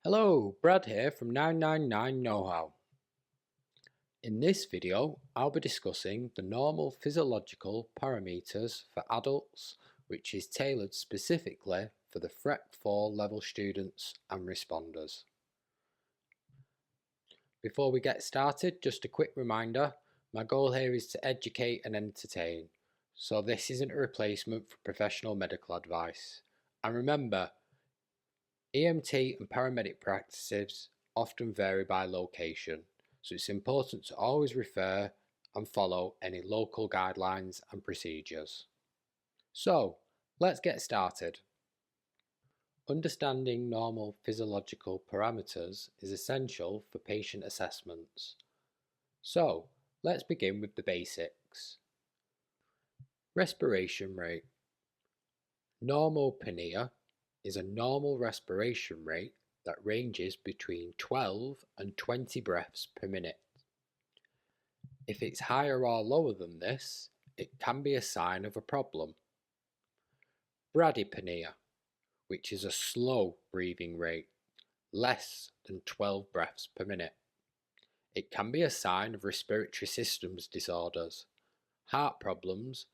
Hello, Brad here from 999 KnowHow. In this video, I'll be discussing the normal physiological parameters for adults, which is tailored specifically for the FREC 4 level students and responders. Before we get started, just a quick reminder, my goal here is to educate and entertain, so this isn't a replacement for professional medical advice. And remember, EMT and paramedic practices often vary by location, so it's important to always refer and follow any local guidelines and procedures. So, let's get started. Understanding normal physiological parameters is essential for patient assessments. So, let's begin with the basics. Respiration rate. Normal apnea is a normal respiration rate that ranges between 12 and 20 breaths per minute. If it's higher or lower than this, it can be a sign of a problem. Bradypnea, which is a slow breathing rate, less than 12 breaths per minute. It can be a sign of respiratory systems disorders, heart problems,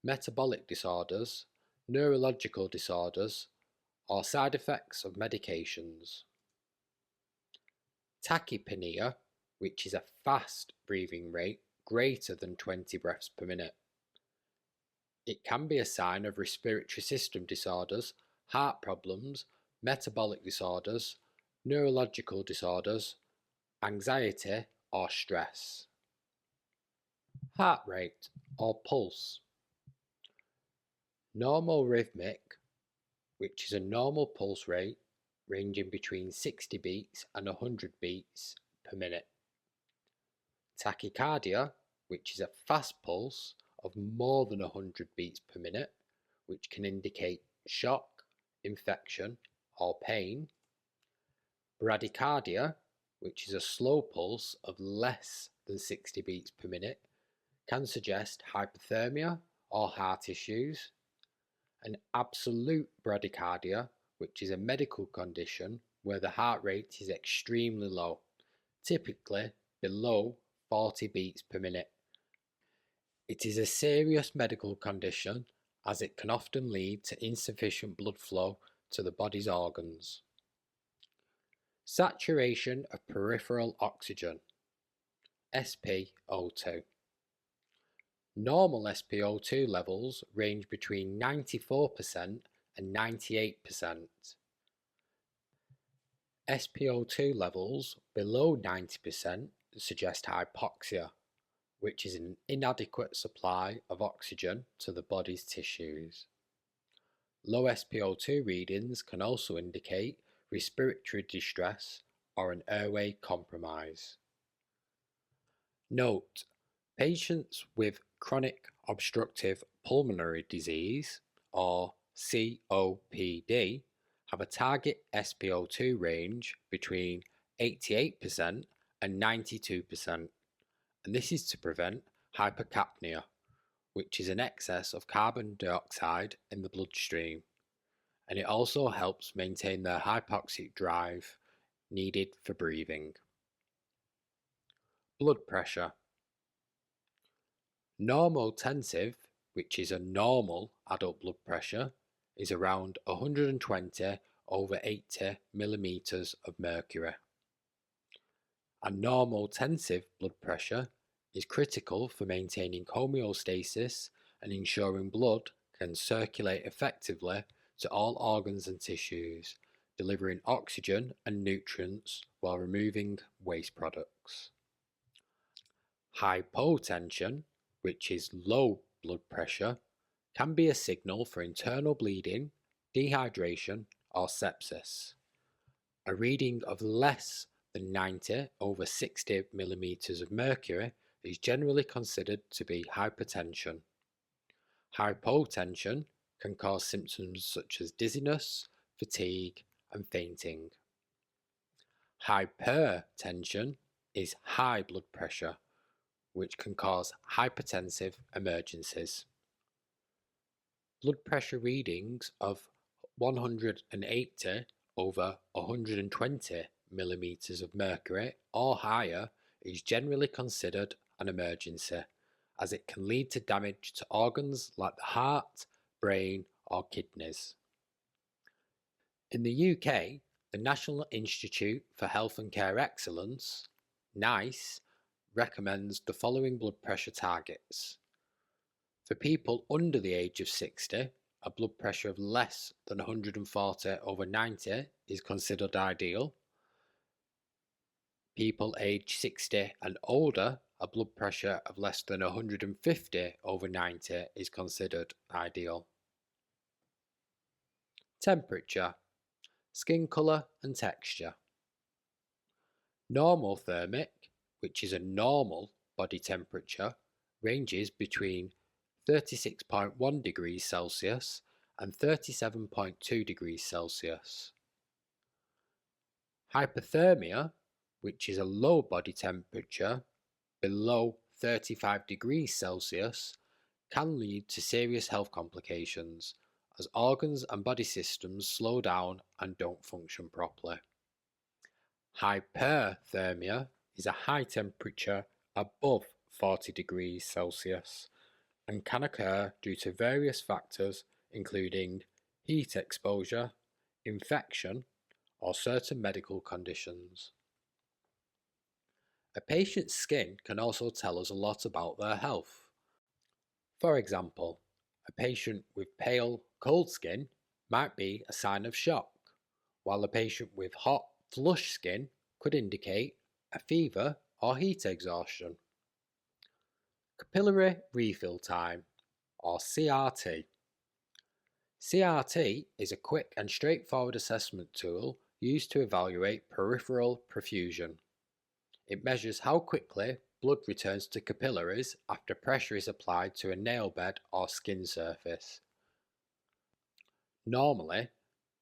metabolic disorders, neurological disorders, or side effects of medications. Tachypnea, which is a fast breathing rate greater than 20 breaths per minute. It can be a sign of respiratory system disorders, heart problems, metabolic disorders, neurological disorders, anxiety or stress. Heart rate or pulse. Normal rhythmic, which is a normal pulse rate ranging between 60 beats and 100 beats per minute. Tachycardia, which is a fast pulse of more than 100 beats per minute, which can indicate shock, infection, or pain. Bradycardia, which is a slow pulse of less than 60 beats per minute, can suggest hypothermia or heart issues. And absolute bradycardia, which is a medical condition where the heart rate is extremely low, typically below 40 beats per minute. It is a serious medical condition as it can often lead to insufficient blood flow to the body's organs. Saturation of peripheral oxygen, SpO2. Normal SpO2 levels range between 94% and 98%. SpO2 levels below 90% suggest hypoxia, which is an inadequate supply of oxygen to the body's tissues. Low SpO2 readings can also indicate respiratory distress or an airway compromise. Note: patients with chronic obstructive pulmonary disease, or COPD, have a target SpO2 range between 88% and 92%, and this is to prevent hypercapnia, which is an excess of carbon dioxide in the bloodstream, and it also helps maintain the hypoxic drive needed for breathing. Blood pressure. Normotensive, which is a normal adult blood pressure, is around 120 over 80 millimeters of mercury. A normotensive blood pressure is critical for maintaining homeostasis and ensuring blood can circulate effectively to all organs and tissues, delivering oxygen and nutrients while removing waste products. Hypotension, which is low blood pressure, can be a signal for internal bleeding, dehydration, or sepsis. A reading of less than 90 over 60 millimeters of mercury is generally considered to be hypertension. Hypotension can cause symptoms such as dizziness, fatigue, and fainting. Hypertension is high blood pressure, which can cause hypertensive emergencies. Blood pressure readings of 180 over 120 millimeters of mercury or higher is generally considered an emergency, as it can lead to damage to organs like the heart, brain, or kidneys. In the UK, the National Institute for Health and Care Excellence, NICE, recommends the following blood pressure targets. For people under the age of 60, a blood pressure of less than 140/90 is considered ideal. People aged 60 and older, a blood pressure of less than 150/90 is considered ideal. Temperature, skin colour and texture. Normal thermic, which is a normal body temperature, ranges between 36.1 degrees Celsius and 37.2 degrees Celsius. Hypothermia, which is a low body temperature below 35 degrees Celsius, can lead to serious health complications as organs and body systems slow down and don't function properly. Hyperthermia is a high temperature above 40 degrees Celsius and can occur due to various factors including heat exposure, infection, or certain medical conditions. A patient's skin can also tell us a lot about their health. For example, a patient with pale, cold skin might be a sign of shock, while a patient with hot, flush skin could indicate a fever or heat exhaustion. Capillary refill time, or CRT. CRT is a quick and straightforward assessment tool used to evaluate peripheral perfusion. It measures how quickly blood returns to capillaries after pressure is applied to a nail bed or skin surface. Normally,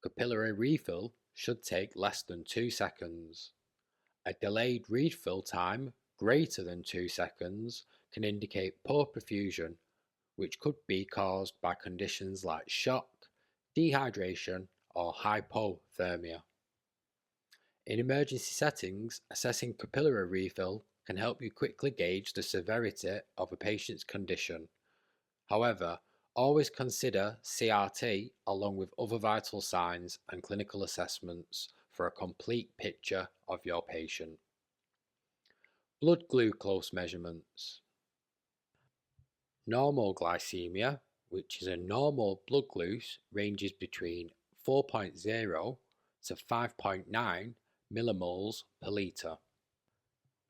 capillary refill should take less than 2 seconds. A delayed refill time greater than 2 seconds can indicate poor perfusion, which could be caused by conditions like shock, dehydration, or hypothermia. In emergency settings, assessing capillary refill can help you quickly gauge the severity of a patient's condition. However, always consider CRT along with other vital signs and clinical assessments for a complete picture of your patient. Blood glucose measurements. Normal glycemia, which is a normal blood glucose, ranges between 4.0 to 5.9 millimoles per litre.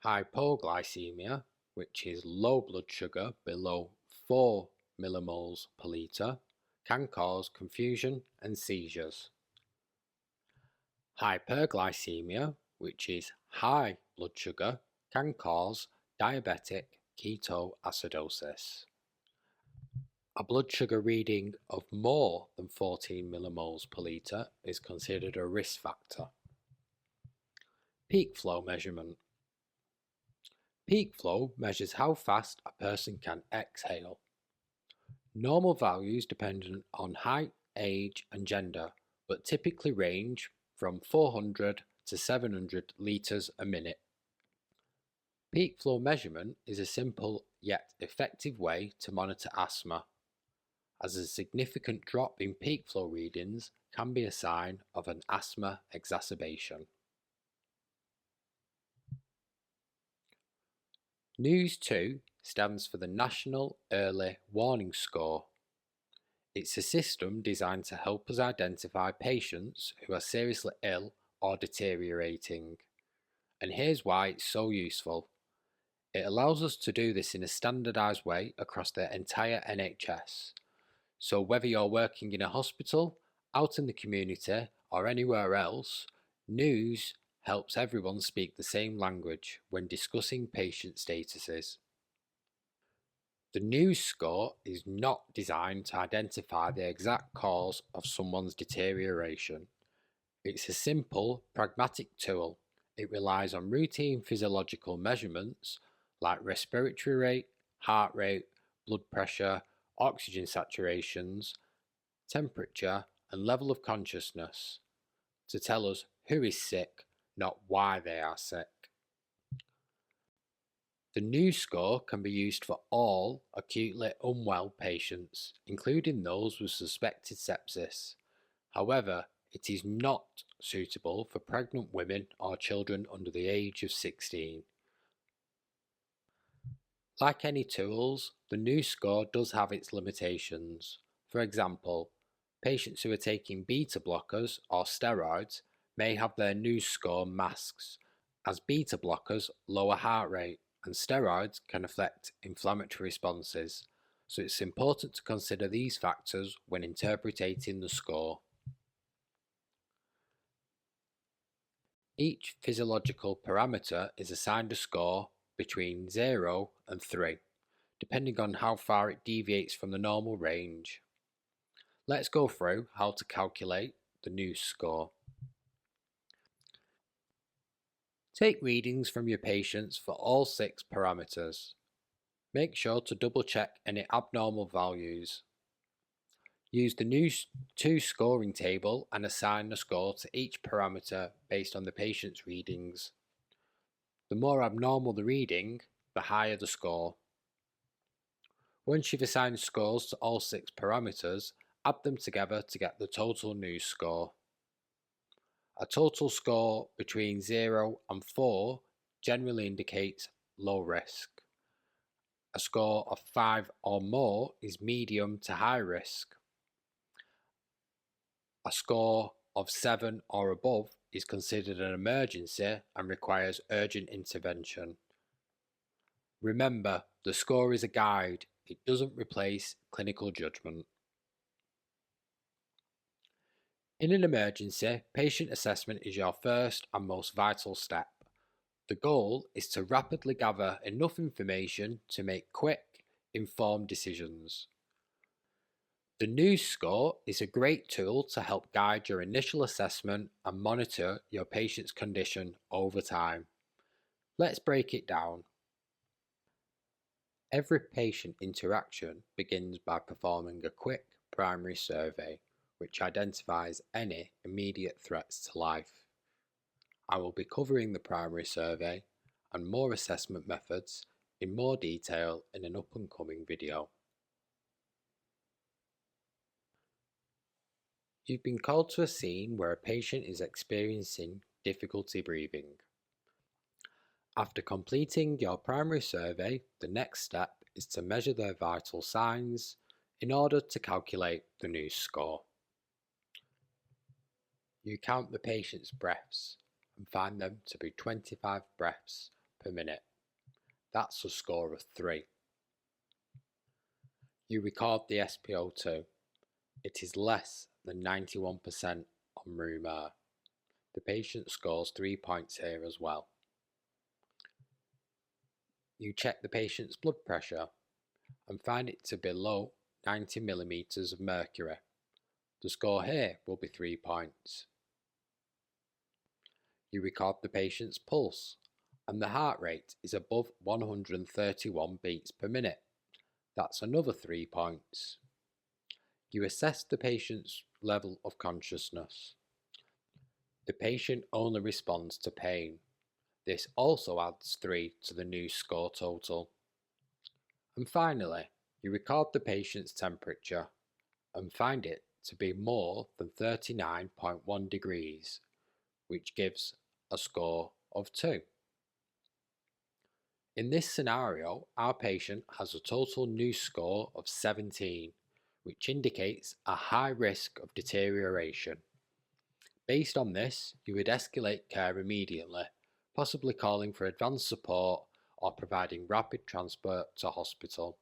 Hypoglycemia, which is low blood sugar below 4 millimoles per litre, can cause confusion and seizures. Hyperglycemia, which is high blood sugar, can cause diabetic ketoacidosis. A blood sugar reading of more than 14 millimoles per litre is considered a risk factor. Peak flow measurement. Peak flow measures how fast a person can exhale. Normal values depend on height, age, and gender, but typically range from 400 to 700 litres a minute. Peak flow measurement is a simple yet effective way to monitor asthma, as a significant drop in peak flow readings can be a sign of an asthma exacerbation. NEWS 2 stands for the National Early Warning Score. It's a system designed to help us identify patients who are seriously ill or deteriorating. And here's why it's so useful. It allows us to do this in a standardised way across the entire NHS. So whether you're working in a hospital, out in the community, or anywhere else, NEWS helps everyone speak the same language when discussing patient statuses. The NEWS score is not designed to identify the exact cause of someone's deterioration. It's a simple, pragmatic tool. It relies on routine physiological measurements like respiratory rate, heart rate, blood pressure, oxygen saturations, temperature, and level of consciousness to tell us who is sick, not why they are sick. The new score can be used for all acutely unwell patients, including those with suspected sepsis. However, it is not suitable for pregnant women or children under the age of 16. Like any tools, the new score does have its limitations. For example, patients who are taking beta blockers or steroids may have their new score masked, as beta blockers lower heart rate and steroids can affect inflammatory responses, so it's important to consider these factors when interpreting the score. Each physiological parameter is assigned a score between 0 and 3, depending on how far it deviates from the normal range. Let's go through how to calculate the new score. Take readings from your patients for all 6 parameters. Make sure to double check any abnormal values. Use the new 2 scoring table and assign a score to each parameter based on the patient's readings. The more abnormal the reading, the higher the score. Once you've assigned scores to all 6 parameters, add them together to get the total new score. A total score between 0 and 4 generally indicates low risk. A score of 5 or more is medium to high risk. A score of 7 or above is considered an emergency and requires urgent intervention. Remember, the score is a guide, it doesn't replace clinical judgment. In an emergency, patient assessment is your first and most vital step. The goal is to rapidly gather enough information to make quick, informed decisions. The new score is a great tool to help guide your initial assessment and monitor your patient's condition over time. Let's break it down. Every patient interaction begins by performing a quick primary survey, which identifies any immediate threats to life. I will be covering the primary survey and more assessment methods in more detail in an up and coming video. You've been called to a scene where a patient is experiencing difficulty breathing. After completing your primary survey, the next step is to measure their vital signs in order to calculate the new score. You count the patient's breaths and find them to be 25 breaths per minute. That's a score of 3. You record the SpO2. It is less than 91% on room air. The patient scores 3 points here as well. You check the patient's blood pressure and find it to be below 90 millimeters of mercury. The score here will be 3 points. You record the patient's pulse and the heart rate is above 131 beats per minute. That's another 3 points. You assess the patient's level of consciousness. The patient only responds to pain. This also adds 3 to the new score total. And finally, you record the patient's temperature and find it to be more than 39.1 degrees, which gives a score of 2. In this scenario, our patient has a total new score of 17, which indicates a high risk of deterioration. Based on this, you would escalate care immediately, possibly calling for advanced support or providing rapid transport to hospital.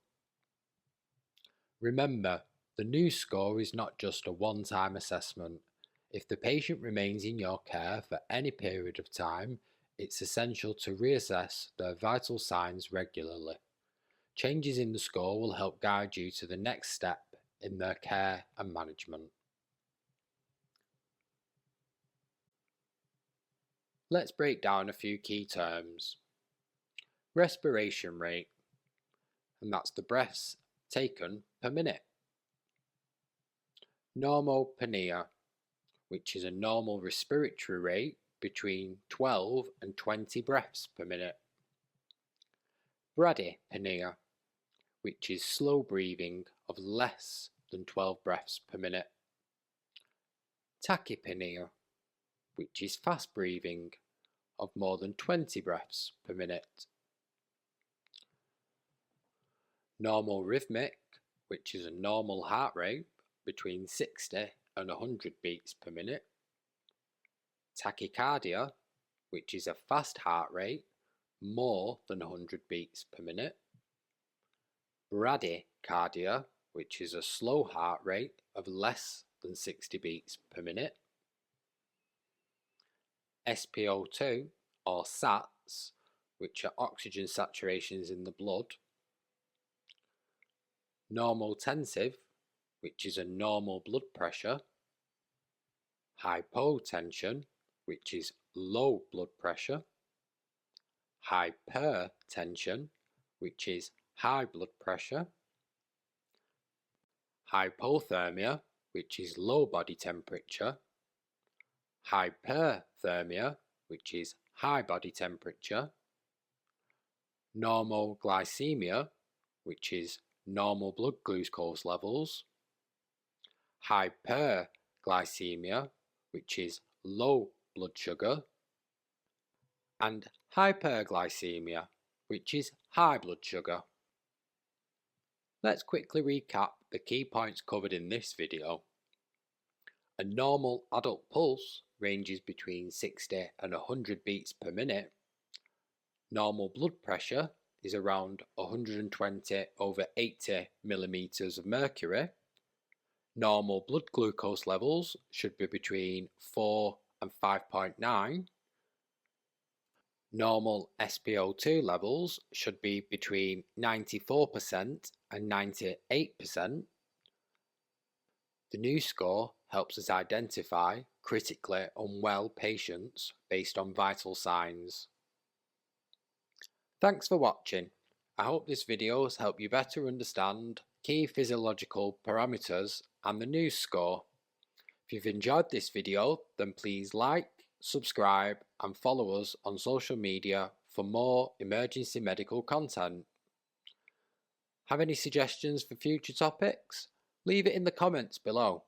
Remember, the new score is not just a one-time assessment. If the patient remains in your care for any period of time, it's essential to reassess their vital signs regularly. Changes in the score will help guide you to the next step in their care and management. Let's break down a few key terms. Respiration rate, and that's the breaths taken per minute. Normopnea, which is a normal respiratory rate between 12 and 20 breaths per minute. Bradypnea, which is slow breathing of less than 12 breaths per minute. Tachypnea, which is fast breathing of more than 20 breaths per minute. Normal rhythmic, which is a normal heart rate between 60 and 100 beats per minute. Tachycardia, which is a fast heart rate more than 100 beats per minute. Bradycardia, which is a slow heart rate of less than 60 beats per minute. SpO2 or SATs, which are oxygen saturations in the blood. Normotensive, which is a normal blood pressure. Hypotension, which is low blood pressure. Hypertension, which is high blood pressure. Hypothermia, which is low body temperature. Hyperthermia, which is high body temperature. Normoglycemia, which is normal blood glucose levels. Hyperglycemia, which is low blood sugar. And hyperglycemia, which is high blood sugar. Let's quickly recap the key points covered in this video. A normal adult pulse ranges between 60 and 100 beats per minute. Normal blood pressure is around 120/80 millimeters of mercury. Normal blood glucose levels should be between 4 and 5.9. Normal SpO2 levels should be between 94% and 98%. The new score helps us identify critically unwell patients based on vital signs. Thanks for watching. I hope this video has helped you better understand key physiological parameters and the news score. If you've enjoyed this video, then please like, subscribe and follow us on social media for more emergency medical content. Have any suggestions for future topics? Leave it in the comments below.